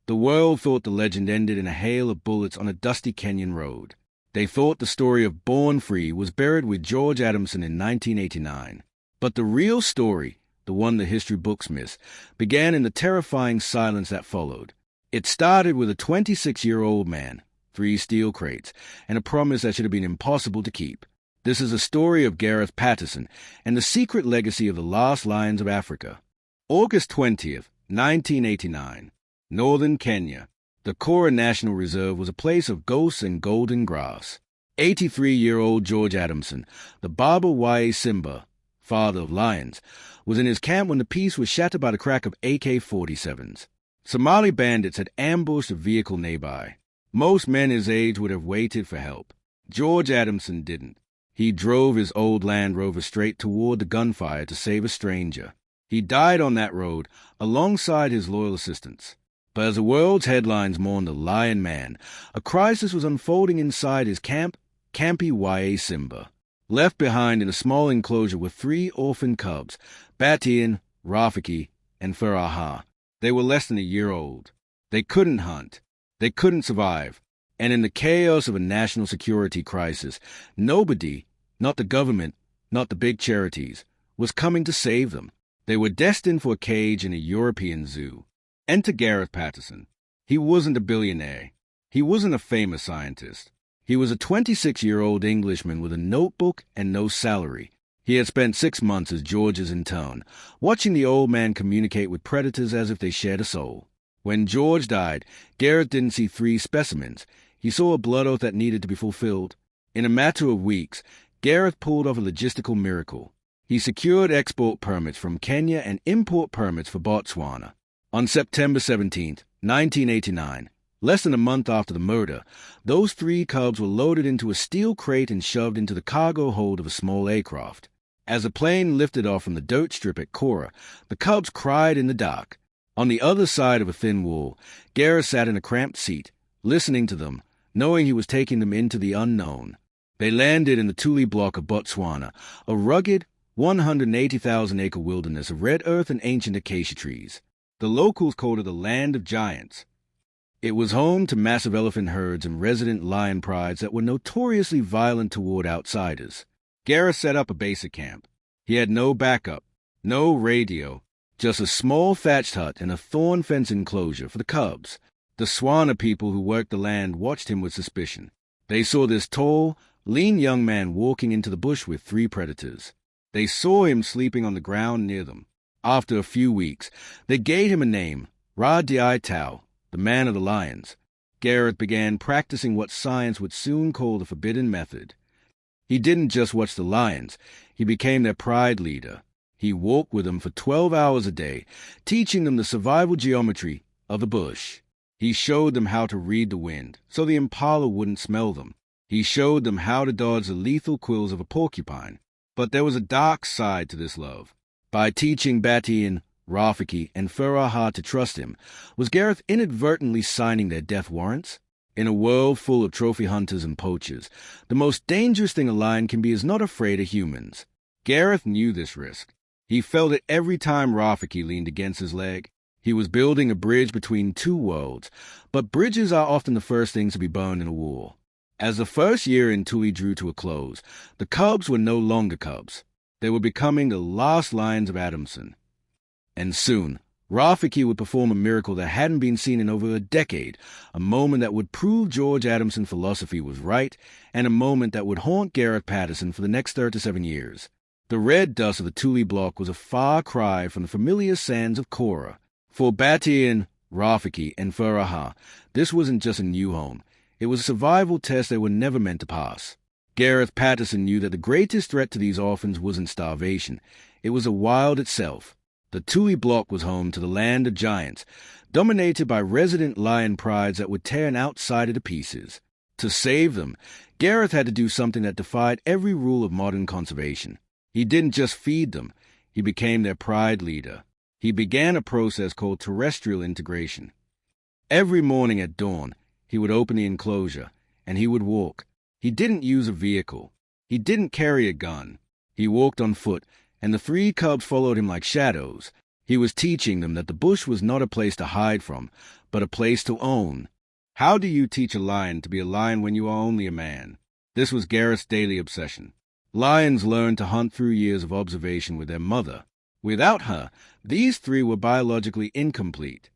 The world thought the legend ended in a hail of bullets on a dusty Kenyan road. They thought the story of Born Free was buried with George Adamson in 1989. But the real story, the one the history books miss, began in the terrifying silence that followed. It started with a 26-year-old man, 3 steel crates, and a promise that should have been impossible to keep. This is a story of Gareth Patterson and the secret legacy of the last lions of Africa. August 20th, 1989. Northern Kenya. The Kora National Reserve was a place of ghosts and golden grass. 83-year-old George Adamson, the Baba Waye Simba, father of lions, was in his camp when the peace was shattered by the crack of AK-47s. Somali bandits had ambushed a vehicle nearby. Most men his age would have waited for help. George Adamson didn't. He drove his old Land Rover straight toward the gunfire to save a stranger. He died on that road alongside his loyal assistants. But as the world's headlines mourned the Lion Man, a crisis was unfolding inside his camp, Campi Waye Simba. Left behind in a small enclosure were 3 orphan cubs, Batian, Rafiki, and Furaha. They were less than a year old. They couldn't hunt. They couldn't survive. And in the chaos of a national security crisis, nobody, not the government, not the big charities, was coming to save them. They were destined for a cage in a European zoo. Enter Gareth Patterson. He wasn't a billionaire. He wasn't a famous scientist. He was a 26-year-old Englishman with a notebook and no salary. He had spent 6 months as George's intern, watching the old man communicate with predators as if they shared a soul. When George died, Gareth didn't see 3 specimens. He saw a blood oath that needed to be fulfilled. In a matter of weeks, Gareth pulled off a logistical miracle. He secured export permits from Kenya and import permits for Botswana. On September 17, 1989, less than a month after the murder, those 3 cubs were loaded into a steel crate and shoved into the cargo hold of a small aircraft. As the plane lifted off from the dirt strip at Kora, the cubs cried in the dark. On the other side of a thin wall, Gareth sat in a cramped seat, listening to them, knowing he was taking them into the unknown. They landed in the Tuli block of Botswana, a rugged, 180,000-acre wilderness of red earth and ancient acacia trees. The locals called it the Land of Giants. It was home to massive elephant herds and resident lion prides that were notoriously violent toward outsiders. Gareth set up a basic camp. He had no backup, no radio, just a small thatched hut and a thorn fence enclosure for the cubs. The Swana people who worked the land watched him with suspicion. They saw this tall, lean young man walking into the bush with 3 predators. They saw him sleeping on the ground near them. After a few weeks, they gave him a name, Ra-Di Tau, the man of the lions. Gareth began practicing what science would soon call the forbidden method. He didn't just watch the lions, he became their pride leader. He walked with them for 12 hours a day, teaching them the survival geometry of the bush. He showed them how to read the wind, so the impala wouldn't smell them. He showed them how to dodge the lethal quills of a porcupine. But there was a dark side to this love. By teaching Batian, Rafiki, and Furaha to trust him, was Gareth inadvertently signing their death warrants? In a world full of trophy hunters and poachers, the most dangerous thing a lion can be is not afraid of humans. Gareth knew this risk. He felt it every time Rafiki leaned against his leg. He was building a bridge between 2 worlds, but bridges are often the first things to be burned in a war. As the first year in Tuli drew to a close, the cubs were no longer cubs. They were becoming the last lions of Adamson. And soon, Rafiki would perform a miracle that hadn't been seen in over a decade, a moment that would prove George Adamson's philosophy was right, and a moment that would haunt Gareth Patterson for the next 37 years. The red dust of the Tuli block was a far cry from the familiar sands of Kora. For Batian, Rafiki, and Furaha, this wasn't just a new home. It was a survival test they were never meant to pass. Gareth Patterson knew that the greatest threat to these orphans wasn't starvation. It was the wild itself. The Tuli block was home to the Land of Giants, dominated by resident lion prides that would tear an outsider to pieces. To save them, Gareth had to do something that defied every rule of modern conservation. He didn't just feed them. He became their pride leader. He began a process called terrestrial integration. Every morning at dawn, he would open the enclosure, and he would walk. He didn't use a vehicle. He didn't carry a gun. He walked on foot, and the 3 cubs followed him like shadows. He was teaching them that the bush was not a place to hide from, but a place to own. How do you teach a lion to be a lion when you are only a man? This was Gareth's daily obsession. Lions learn to hunt through years of observation with their mother. Without her, these three were biologically incomplete.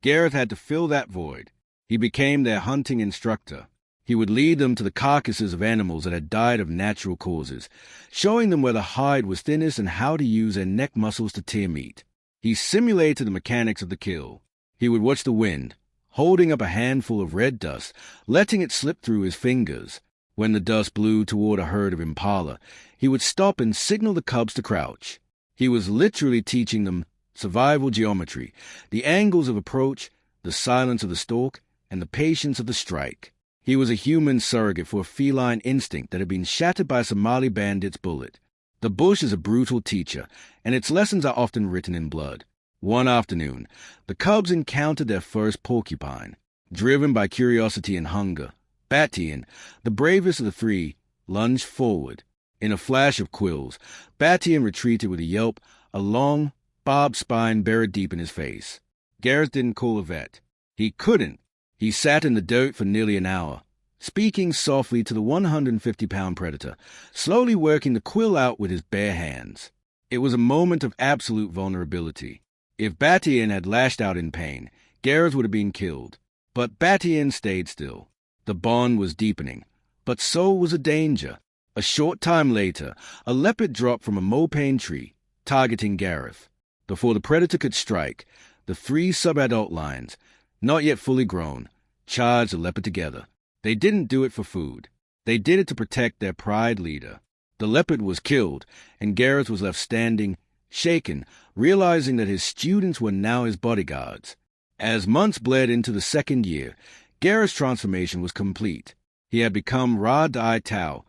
Gareth had to fill that void. He became their hunting instructor. He would lead them to the carcasses of animals that had died of natural causes, showing them where the hide was thinnest and how to use their neck muscles to tear meat. He simulated the mechanics of the kill. He would watch the wind, holding up a handful of red dust, letting it slip through his fingers. When the dust blew toward a herd of impala, he would stop and signal the cubs to crouch. He was literally teaching them survival geometry, the angles of approach, the silence of the stalk, and the patience of the strike. He was a human surrogate for a feline instinct that had been shattered by a Somali bandit's bullet. The bush is a brutal teacher, and its lessons are often written in blood. One afternoon, the cubs encountered their first porcupine. Driven by curiosity and hunger, Batian, the bravest of the three, lunged forward. In a flash of quills, Batian retreated with a yelp, a long, barbed spine buried deep in his face. Gareth didn't call a vet. He couldn't. He sat in the dirt for nearly an hour, speaking softly to the 150-pound predator, slowly working the quill out with his bare hands. It was a moment of absolute vulnerability. If Batian had lashed out in pain, Gareth would have been killed. But Batian stayed still. The bond was deepening, but so was a danger. A short time later, a leopard dropped from a mopane tree, targeting Gareth. Before the predator could strike, the three subadult lions, not yet fully grown, charged the leopard together. They didn't do it for food. They did it to protect their pride leader. The leopard was killed, and Gareth was left standing, shaken, realizing that his students were now his bodyguards. As months bled into the second year, Gareth's transformation was complete. He had become Ra-Dai Tao,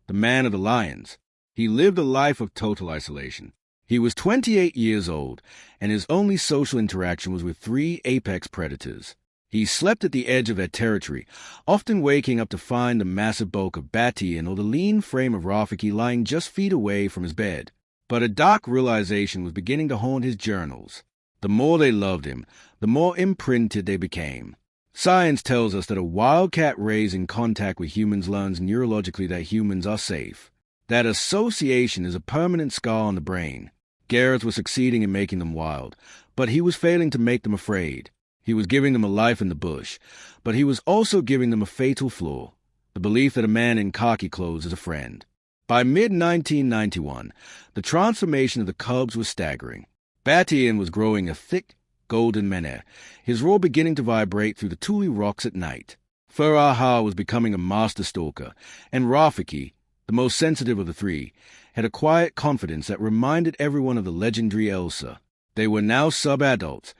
the man of the lions. He lived a life of total isolation. He was 28 years old, and his only social interaction was with three apex predators. He slept at the edge of their territory, often waking up to find the massive bulk of Batian or the lean frame of Rafiki lying just feet away from his bed. But a dark realization was beginning to haunt his journals. The more they loved him, the more imprinted they became. Science tells us that a wildcat raised in contact with humans learns neurologically that humans are safe. That association is a permanent scar on the brain. Gareth was succeeding in making them wild, but he was failing to make them afraid. He was giving them a life in the bush, but he was also giving them a fatal flaw, the belief that a man in khaki clothes is a friend. By mid-1991, the transformation of the cubs was staggering. Batian was growing a thick, golden mane, his roar beginning to vibrate through the Tule rocks at night. Furaha was becoming a master stalker, and Rafiki, the most sensitive of the three, had a quiet confidence that reminded everyone of the legendary Elsa. They were now sub-adults,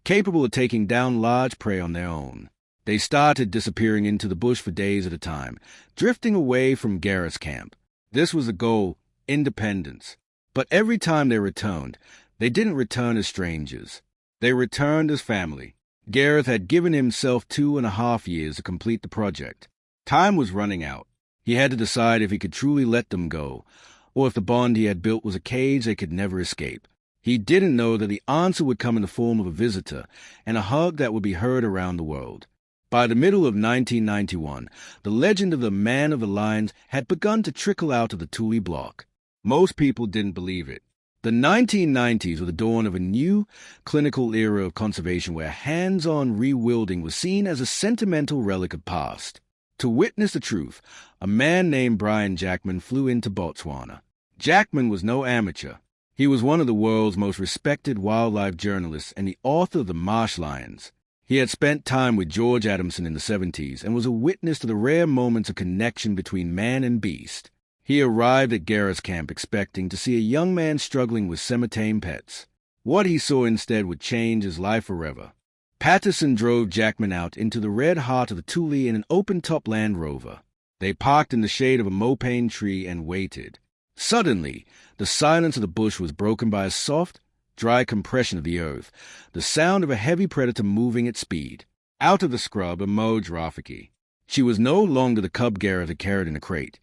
capable of taking down large prey on their own. They started disappearing into the bush for days at a time, drifting away from Gareth's camp. This was the goal, independence. But every time they returned, they didn't return as strangers. They returned as family. Gareth had given himself 2.5 years to complete the project. Time was running out. He had to decide if he could truly let them go, or if the bond he had built was a cage they could never escape. He didn't know that the answer would come in the form of a visitor and a hug that would be heard around the world. By the middle of 1991, the legend of the Man of the Lions had begun to trickle out of the Tule block. Most people didn't believe it. The 1990s were the dawn of a new, clinical era of conservation where hands-on rewilding was seen as a sentimental relic of past. To witness the truth, a man named Brian Jackman flew into Botswana. Jackman was no amateur. He was one of the world's most respected wildlife journalists and the author of The Marsh Lions. He had spent time with George Adamson in the 70s and was a witness to the rare moments of connection between man and beast. He arrived at Gareth's camp expecting to see a young man struggling with semi-tame pets. What he saw instead would change his life forever. Patterson drove Jackman out into the red heart of the Tule in an open-top Land Rover. They parked in the shade of a mopane tree and waited. Suddenly, the silence of the bush was broken by a soft, dry compression of the earth, the sound of a heavy predator moving at speed. Out of the scrub emerged Rafiki. She was no longer the cub Gareth had carried in a crate.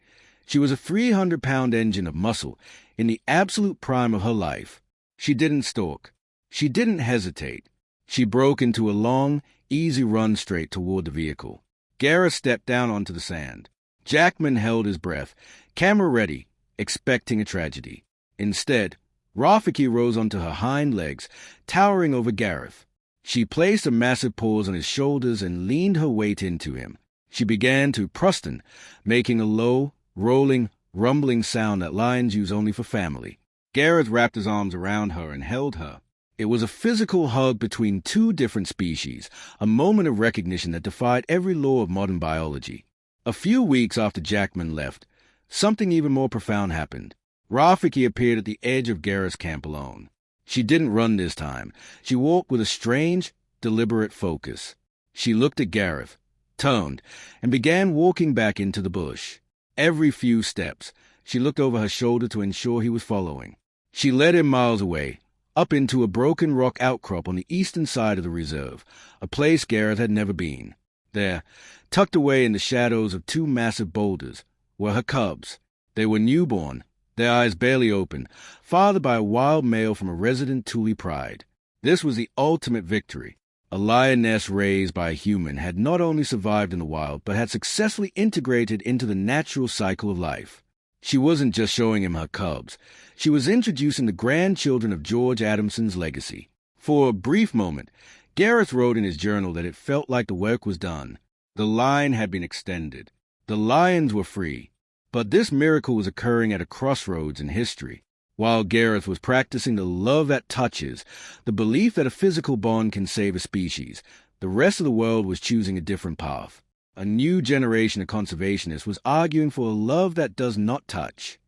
She was a 300-pound engine of muscle in the absolute prime of her life. She didn't stalk. She didn't hesitate. She broke into a long, easy run straight toward the vehicle. Gareth stepped down onto the sand. Jackman held his breath, camera ready, expecting a tragedy. Instead, Rafiki rose onto her hind legs, towering over Gareth. She placed a massive paws on his shoulders and leaned her weight into him. She began to pruston, making a low, rolling, rumbling sound that lions use only for family. Gareth wrapped his arms around her and held her. It was a physical hug between two different species, a moment of recognition that defied every law of modern biology. A few weeks after Jackman left, something even more profound happened. Rafiki appeared at the edge of Gareth's camp alone. She didn't run this time. She walked with a strange, deliberate focus. She looked at Gareth, turned, and began walking back into the bush. Every few steps, she looked over her shoulder to ensure he was following. She led him miles away, up into a broken rock outcrop on the eastern side of the reserve, a place Gareth had never been. There, tucked away in the shadows of two massive boulders, were her cubs. They were newborn, their eyes barely open, fathered by a wild male from a resident Thule pride. This was the ultimate victory. A lioness raised by a human had not only survived in the wild, but had successfully integrated into the natural cycle of life. She wasn't just showing him her cubs. She was introducing the grandchildren of George Adamson's legacy. For a brief moment, Gareth wrote in his journal that it felt like the work was done. The line had been extended. The lions were free. But this miracle was occurring at a crossroads in history. While Gareth was practicing the love that touches, the belief that a physical bond can save a species, the rest of the world was choosing a different path. A new generation of conservationists was arguing for a love that does not touch.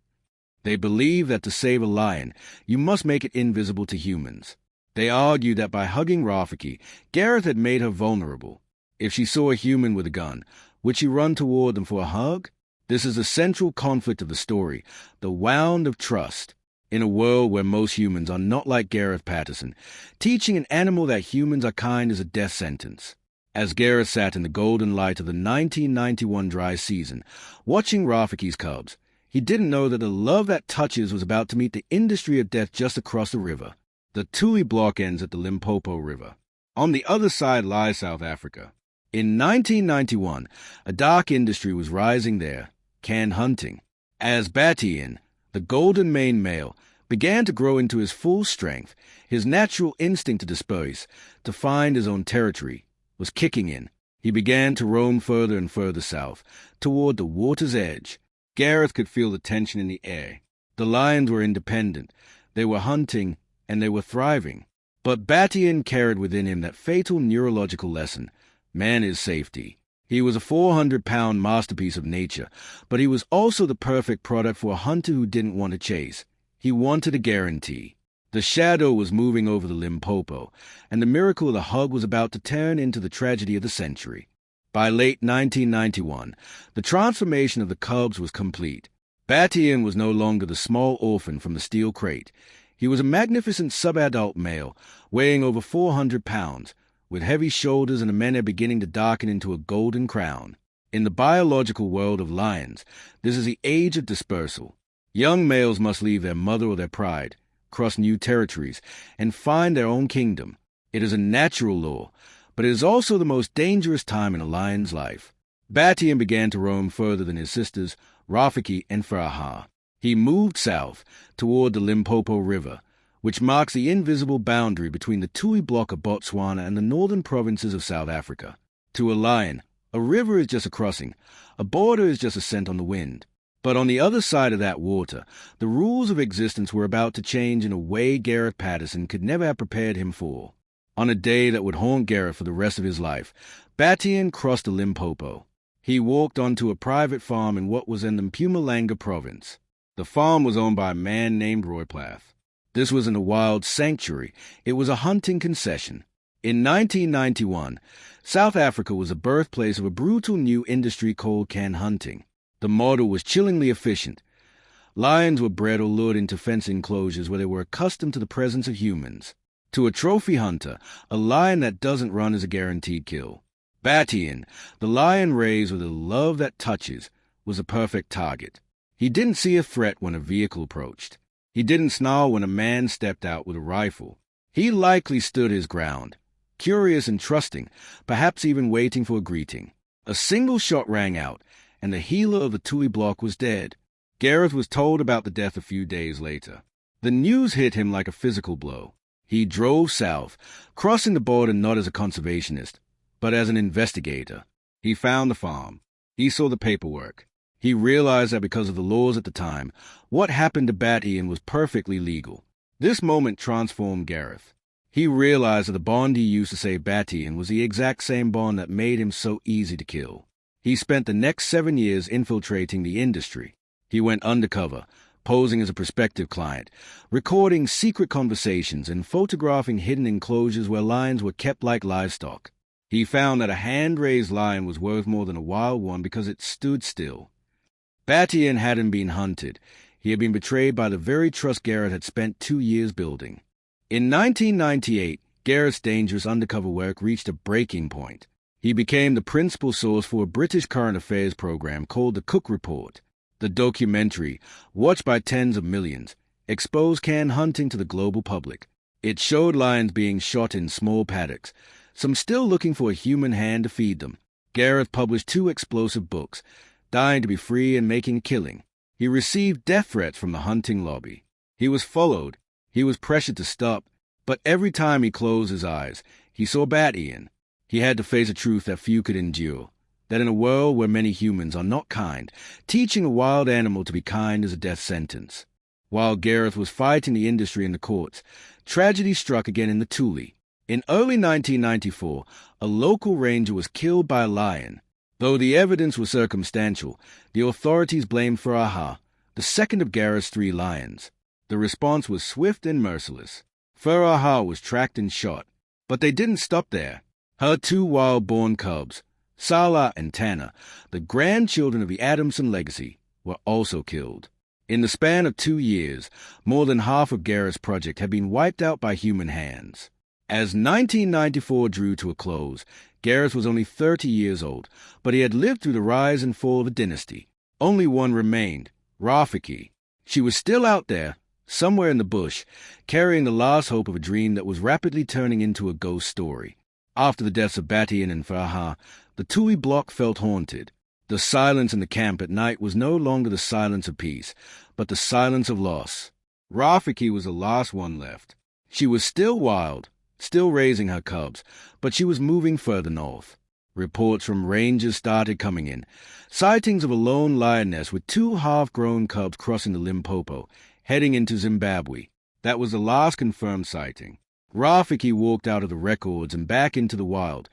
They believed that to save a lion, you must make it invisible to humans. They argued that by hugging Rafiki, Gareth had made her vulnerable. If she saw a human with a gun, would she run toward them for a hug? This is the central conflict of the story, the wound of trust. In a world where most humans are not like Gareth Patterson, teaching an animal that humans are kind is a death sentence. As Gareth sat in the golden light of the 1991 dry season, watching Rafiki's cubs, he didn't know that the love that touches was about to meet the industry of death just across the river. The Thule block ends at the Limpopo River. On the other side lies South Africa. In 1991, a dark industry was rising there, canned hunting. As Batian, the golden maned male, began to grow into his full strength, his natural instinct to disperse, to find his own territory, was kicking in. He began to roam further and further south, toward the water's edge. Gareth could feel the tension in the air. The lions were independent. They were hunting, and they were thriving. But Batian carried within him that fatal neurological lesson: man is safety. He was a 400-pound masterpiece of nature, but he was also the perfect product for a hunter who didn't want to chase. He wanted a guarantee. The shadow was moving over the Limpopo, and the miracle of the hug was about to turn into the tragedy of the century. By late 1991, the transformation of the cubs was complete. Batian was no longer the small orphan from the steel crate. He was a magnificent subadult male, weighing over 400 pounds, with heavy shoulders and a mane beginning to darken into a golden crown. In the biological world of lions, this is the age of dispersal. Young males must leave their mother or their pride, cross new territories, and find their own kingdom. It is a natural law, but it is also the most dangerous time in a lion's life. Batian began to roam further than his sisters, Rafiki and Faraha. He moved south, toward the Limpopo River, which marks the invisible boundary between the Tui block of Botswana and the northern provinces of South Africa. To a lion, a river is just a crossing, a border is just a scent on the wind. But on the other side of that water, the rules of existence were about to change in a way Gareth Patterson could never have prepared him for. On a day that would haunt Gareth for the rest of his life, Batian crossed the Limpopo. He walked onto a private farm in what was in the Mpumalanga province. The farm was owned by a man named Royplath. This wasn't a wild sanctuary, it was a hunting concession. In 1991, South Africa was the birthplace of a brutal new industry called canned hunting. The model was chillingly efficient. Lions were bred or lured into fence enclosures where they were accustomed to the presence of humans. To a trophy hunter, a lion that doesn't run is a guaranteed kill. Batian, the lion raised with a love that touches, was a perfect target. He didn't see a threat when a vehicle approached. He didn't snarl when a man stepped out with a rifle. He likely stood his ground, curious and trusting, perhaps even waiting for a greeting. A single shot rang out, and the healer of the Tule block was dead. Gareth was told about the death a few days later. The news hit him like a physical blow. He drove south, crossing the border not as a conservationist, but as an investigator. He found the farm. He saw the paperwork. He realized that because of the laws at the time, what happened to Batian was perfectly legal. This moment transformed Gareth. He realized that the bond he used to save Batian was the exact same bond that made him so easy to kill. He spent the next 7 years infiltrating the industry. He went undercover, posing as a prospective client, recording secret conversations and photographing hidden enclosures where lions were kept like livestock. He found that a hand-raised lion was worth more than a wild one because it stood still. Batian hadn't been hunted. He had been betrayed by the very trust Gareth had spent 2 years building. In 1998, Gareth's dangerous undercover work reached a breaking point. He became the principal source for a British current affairs program called The Cook Report. The documentary, watched by tens of millions, exposed canned hunting to the global public. It showed lions being shot in small paddocks, some still looking for a human hand to feed them. Gareth published 2 explosive books, Dying to be Free and Making a Killing. He received death threats from the hunting lobby. He was followed. He was pressured to stop, but every time he closed his eyes, he saw Batian. He had to face a truth that few could endure, that in a world where many humans are not kind, teaching a wild animal to be kind is a death sentence. While Gareth was fighting the industry in the courts, tragedy struck again in the Tule. In early 1994, a local ranger was killed by a lion. Though the evidence was circumstantial, the authorities blamed Faraha, the second of Gareth's 3 lions. The response was swift and merciless. Faraha was tracked and shot, but they didn't stop there. Her 2 wild-born cubs, Salah and Tanner, the grandchildren of the Adamson legacy, were also killed. In the span of 2 years, more than half of Gareth's project had been wiped out by human hands. As 1994 drew to a close, Gareth was only 30 years old, but he had lived through the rise and fall of a dynasty. Only one remained, Rafiki. She was still out there, somewhere in the bush, carrying the last hope of a dream that was rapidly turning into a ghost story. After the deaths of Batian and Farha, the Tule block felt haunted. The silence in the camp at night was no longer the silence of peace, but the silence of loss. Rafiki was the last one left. She was still wild, still raising her cubs, but she was moving further north. Reports from rangers started coming in, sightings of a lone lioness with 2 half-grown cubs crossing the Limpopo, heading into Zimbabwe. That was the last confirmed sighting. Rafiki walked out of the records and back into the wild,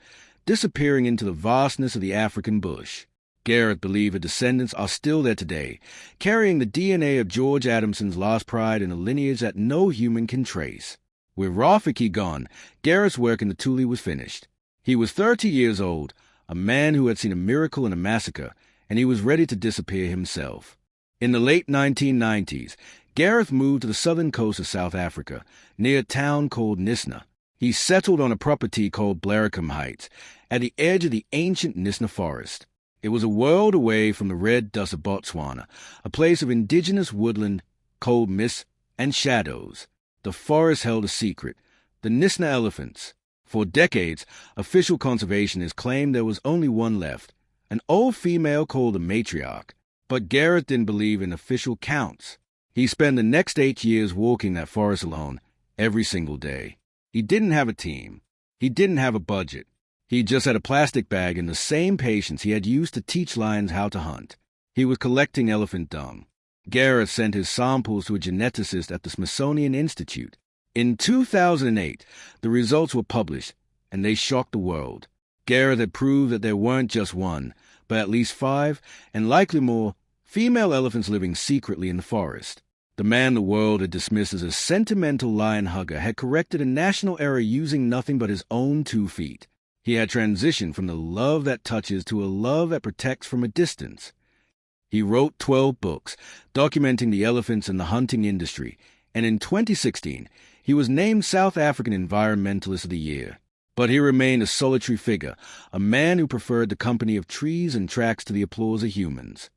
disappearing into the vastness of the African bush. Gareth believed her descendants are still there today, carrying the DNA of George Adamson's last pride in a lineage that no human can trace. With Rafiki gone, Gareth's work in the Tule was finished. He was 30 years old, a man who had seen a miracle and a massacre, and he was ready to disappear himself. In the late 1990s, Gareth moved to the southern coast of South Africa, near a town called Knysna. He settled on a property called Blaricum Heights, at the edge of the ancient Knysna forest. It was a world away from the red dust of Botswana, a place of indigenous woodland, cold mists, and shadows. The forest held a secret, the Knysna elephants. For decades, official conservationists claimed there was only one left, an old female called the matriarch. But Gareth didn't believe in official counts. He spent the next 8 years walking that forest alone, every single day. He didn't have a team. He didn't have a budget. He just had a plastic bag and the same patience he had used to teach lions how to hunt. He was collecting elephant dung. Gareth sent his samples to a geneticist at the Smithsonian Institute. In 2008, the results were published, and they shocked the world. Gareth had proved that there weren't just 1, but at least 5, and likely more, female elephants living secretly in the forest. The man the world had dismissed as a sentimental lion hugger had corrected a national error using nothing but his own 2 feet. He had transitioned from the love that touches to a love that protects from a distance. He wrote 12 books, documenting the elephants and the hunting industry, and in 2016, he was named South African Environmentalist of the Year. But he remained a solitary figure, a man who preferred the company of trees and tracks to the applause of humans.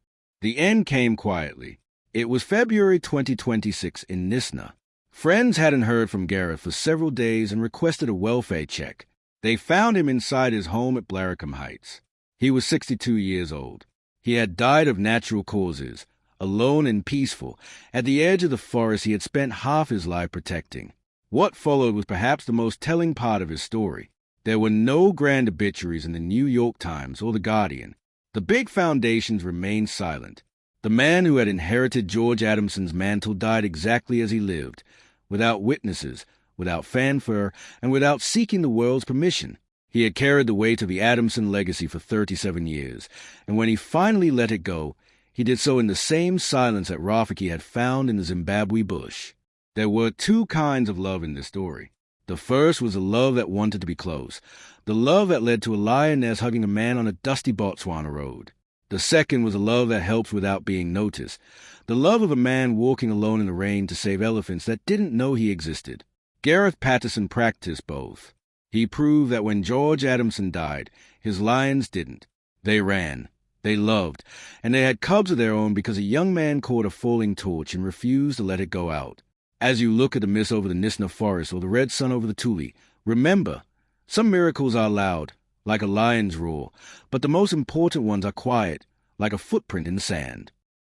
The end came quietly. It was February 2026 in Knysna. Friends hadn't heard from Gareth for several days and requested a welfare check. They found him inside his home at Blaricum Heights. He was 62 years old. He had died of natural causes, alone and peaceful, at the edge of the forest he had spent half his life protecting. What followed was perhaps the most telling part of his story. There were no grand obituaries in the New York Times or the Guardian. The big foundations remained silent. The man who had inherited George Adamson's mantle died exactly as he lived, without witnesses, without fanfare, and without seeking the world's permission. He had carried the weight of the Adamson legacy for 37 years, and when he finally let it go, he did so in the same silence that Rafiki had found in the Zimbabwe bush. There were two kinds of love in this story. The first was a love that wanted to be close, the love that led to a lioness hugging a man on a dusty Botswana road. The second was a love that helps without being noticed, the love of a man walking alone in the rain to save elephants that didn't know he existed. Gareth Patterson practiced both. He proved that when George Adamson died, his lions didn't. They ran, they loved, and they had cubs of their own because a young man caught a falling torch and refused to let it go out. As you look at the mist over the Knysna forest or the red sun over the Tule, remember, some miracles are loud, like a lion's roar, but the most important ones are quiet, like a footprint in the sand.